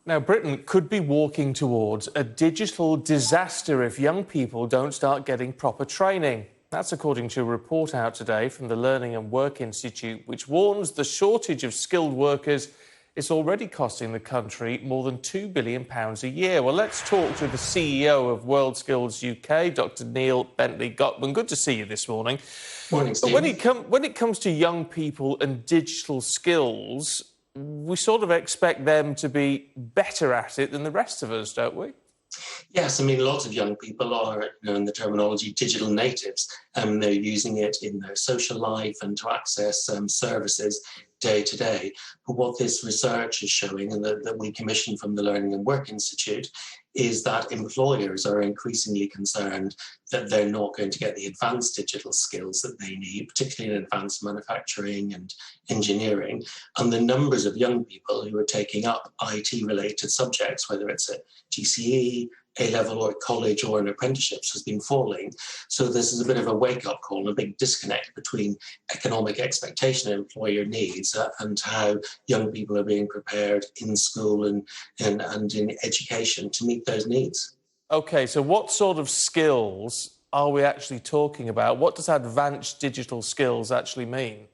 Now, Britain could be walking towards a digital disaster if young people don't start getting proper training. That's according to a report out today from the Learning and Work Institute, which warns the shortage of skilled workers is already costing the country more than £2 billion a year. Well, let's talk to the CEO of WorldSkills UK, Dr. Neil Bentley-Gockmann. Good to see you this morning. Morning, Steve. But when it comes to young people and digital skills, we sort of expect them to be better at it than the rest of us, don't we? Yes, I mean, lots of young people are, in the terminology, digital natives. They're using it in their social life and to access services day to day. But what this research is showing, and that we commissioned from the Learning and Work Institute, is that employers are increasingly concerned that they're not going to get the advanced digital skills that they need, particularly in advanced manufacturing and engineering. And the numbers of young people who are taking up IT-related subjects, whether it's a GCE, A-level or college or an apprenticeships, has been falling. So this is a bit of a wake-up call, a big disconnect between economic expectation and employer needs and how young people are being prepared in school and in education to meet those needs. OK, so what sort of skills are we actually talking about? What does advanced digital skills actually mean?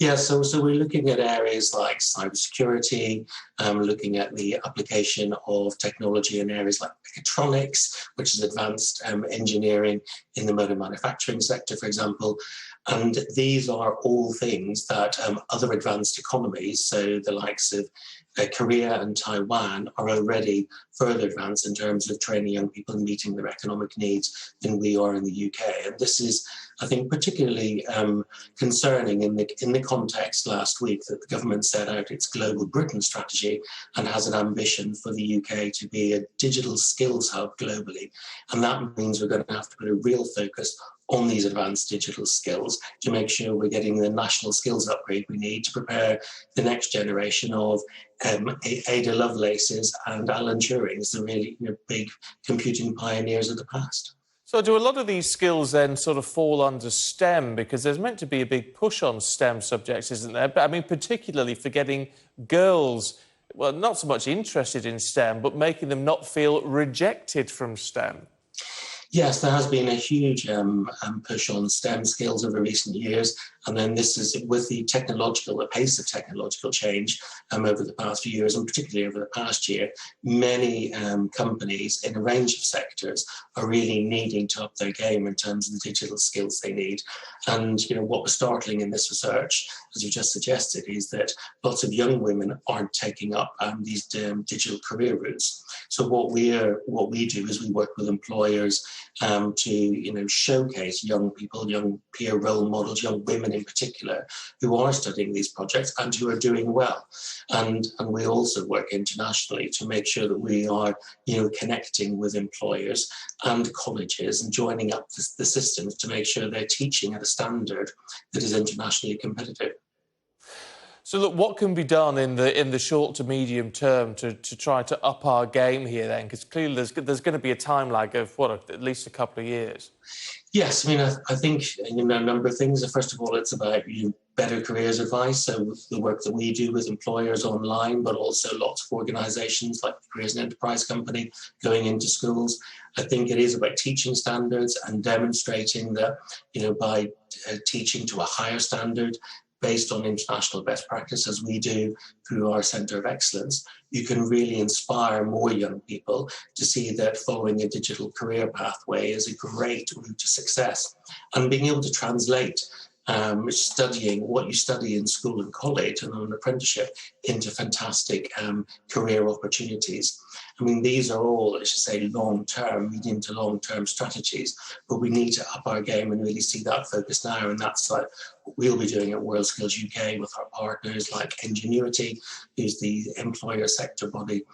Yeah, so we're looking at areas like cybersecurity, looking at the application of technology in areas like mechatronics, which is advanced engineering in the motor manufacturing sector, for example. And these are all things that other advanced economies, so the likes of Korea and Taiwan, are already further advanced in terms of training young people and meeting their economic needs than we are in the UK. And this is, I think, particularly concerning in the context last week that the government set out its Global Britain strategy and has an ambition for the UK to be a digital skills hub globally. And that means we're going to have to put a real focus on these advanced digital skills to make sure we're getting the national skills upgrade we need to prepare the next generation of Ada Lovelaces and Alan Turings, the really big computing pioneers of the past. So do a lot of these skills then sort of fall under STEM? Because there's meant to be a big push on STEM subjects, isn't there? But I mean, particularly for getting girls, well, not so much interested in STEM, but making them not feel rejected from STEM. Yes, there has been a huge push on STEM skills over recent years, and then this is with the pace of technological change over the past few years, and particularly over the past year, many companies in a range of sectors are really needing to up their game in terms of the digital skills they need. And what was startling in this research, as you just suggested, is that lots of young women aren't taking up these digital career routes. So what we do is we work with employers to showcase young people, young peer role models, young women in particular, who are studying these projects and who are doing well. And we also work internationally to make sure that we are connecting with employers and colleges and joining up the systems to make sure they're teaching at a standard that is internationally competitive. So look, what can be done in the short to medium term to try to up our game here then? Because clearly there's going to be a time lag of, at least a couple of years. Yes, I mean, I think a number of things. First of all, it's about better careers advice. So the work that we do with employers online, but also lots of organisations like the Careers and Enterprise Company going into schools. I think it is about teaching standards and demonstrating that, by teaching to a higher standard, based on international best practice, as we do through our Centre of Excellence, you can really inspire more young people to see that following a digital career pathway is a great route to success. And being able to translate studying what you study in school and college and on an apprenticeship into fantastic career opportunities. I mean, these are all, I should say, long-term, medium to long-term strategies, but we need to up our game and really see that focus now. And that's like what we'll be doing at WorldSkills UK with our partners like Enginuity, who's the employer sector body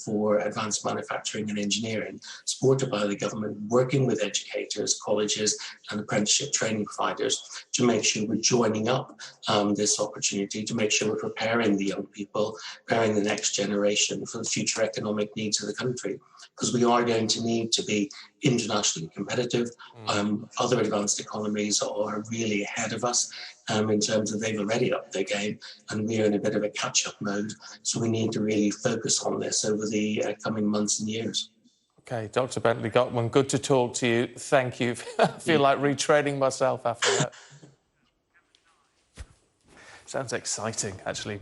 for advanced manufacturing and engineering, supported by the government, working with educators, colleges and apprenticeship training providers to make sure we're joining up this opportunity, to make sure we're preparing the young people, preparing the next generation for the future economic needs of the country, because we are going to need to be internationally competitive. Other advanced economies are really ahead of us in terms of they've already upped their game, and we're in a bit of a catch-up mode. So we need to really focus on this over the coming months and years. Okay, Dr. Bentley-Gockmann, good to talk to you. Thank you. I feel like retraining myself after that. Sounds exciting, actually.